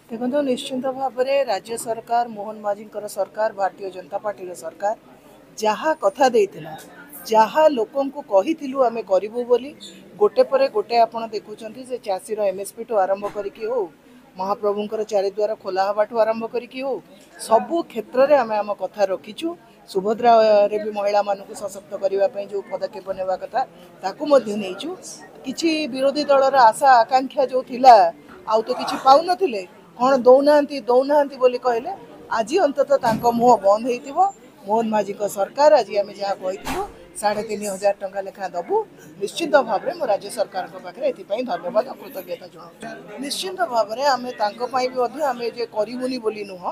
देखो निश्चिंत भाव में राज्य सरकार मोहन माझी सरकार भारतीय जनता पार्टी सरकार जहाँ कथा देइथिला जहाँ लोकन को कहिथिलु आमे करिवु बोली गोटे परे गोटे आपण देखुचंती जे चाषीर एमएसपी ठू आरंभ करिकि हो महाप्रभुंकर चारिद्वार खोला हवाठू आरंभ करिकि हो सबु क्षेत्र में आमे आम कथा रखीचु सुभद्रा रे भी महिला मानक सशक्त करने जो पदक्षेप नेवा कथा ताकू मध्य नेइचु किछि विरोधी दलर आशा आकांक्षा जो थिला आउ तो किछि पाउ नथिले कौन दौना बोली कहले आज अंततः तांको मुह बंद होइतिबो मोहन माझी सरकार आज आम जहाँ कही 3500 टंका लेखा दबु निश्चित भाव में मो राज्य सरकार पाखे एपाई धन्यवाद और कृतज्ञता जनाऊँ निश्चित भाव में आम आम जे करूनी बोली नुह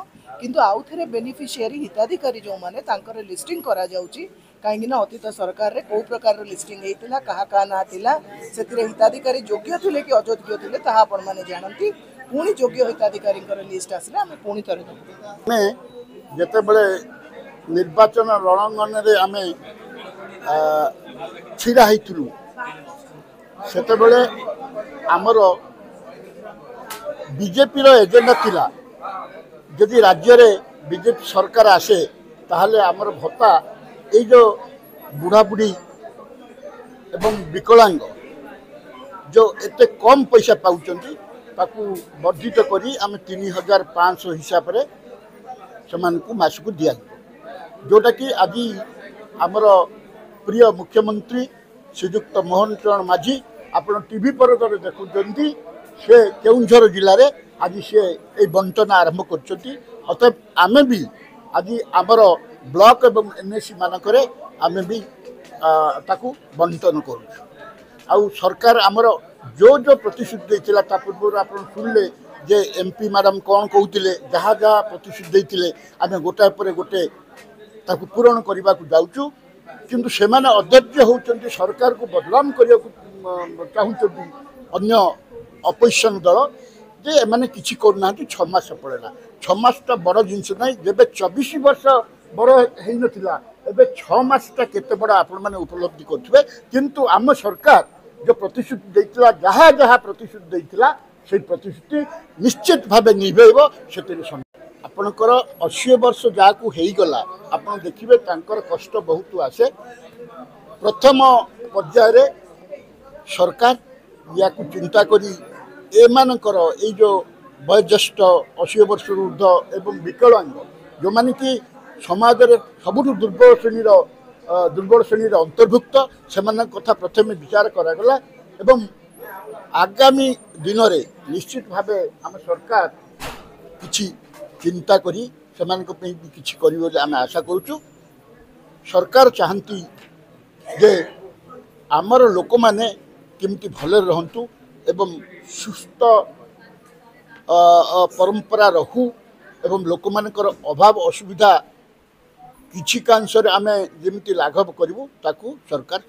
किंतु आउ थे बेनिफिशियरी हिताधिकारी जो मैंने लिस्टिंग करा जाउची कहीं अतीत सरकार कौ प्रकार लिस्टिंग होता क्या क्या ना था से हिताधिकारी योग्य थे कि अयोग्य थे आपण मैंने जानती पुणी योग्य हिताधिकारी लिस्ट आसले आम पुणी थे जिते निर्वाचन रणंगन रे आमे छिड़ा होइथिलु सेते बेले आमर बीजेपी रो एजेंडा थिला यदि राज्य रे बीजेपी सरकार आसे ताहले आमर भत्ता ए जो बुढ़ा बुढ़ी एवं विकलांग जो एते कम पैसा पाउचंती ताकू वर्धित करी आम 3500 हिसाब रे समान को मासकू दिया जोटा कि आज आमर प्रिय मुख्यमंत्री श्रीजुक्त मोहन चरण माझी आपण टीवी परदर देखुंती से केउंझर जिले में आज से बंटन आरंभ कर अतएव आम भी आज आमर ब्लॉक एवं एनएससी मानक आम भी ताकू बंटन करूँ सरकार आमर जो जो प्रतिश्रुति देता पूर्व आप शुणिले जे एमपी मैडम कौन कहते जहाँ जहाँ प्रतिश्रुति देते आम गोटाए पर गोटे ताकू पूरण करने को जाऊँ किंतु से माने अधैर्य होउचंती सरकार को बदनाम करने को चाहूँगी अन्य अपोजिशन दल जे एमाने किछि करना 6 मास पड़ेगा 6 मासटा बड़ जिनस ना जब 24 वर्ष बड़ है नथिला एबे 6 मासटा केते बड़ा आपण माने उपलब्धि करथिबे किंतु आम सरकार जो प्रतिश्रुति देइतिला जहाँ जहाँ प्रतिश्रुति देइतिला से प्रतिश्रुति निश्चित भाव निभेब से आपणकर 80 वर्ष जहाँ होगला आप देखिए कष्ट बहुत आसे प्रथम पर्यायर सरकार या चिंता करी एमानकर ये जो वयोज्येष्ठ 80 वर्ष ऊर्ध एवं विकलांग जो माने कि समाज में सबुठ दुर्बल श्रेणी अंतर्भुक्त से कथा प्रथम विचार करागला एवं आगामी दिन में निश्चित भाव आम सरकार किछि चिंता करी किछि करिवो बोली आम आशा करूँ सरकार चाहती जे आमर लोक माने केमती भले रहंतु एवं सुस्थ परंपरा रहू एवं लोक मानकर अभाव असुविधा किछि कांश आमे जेमती लाघव करिवु ताकू सरकार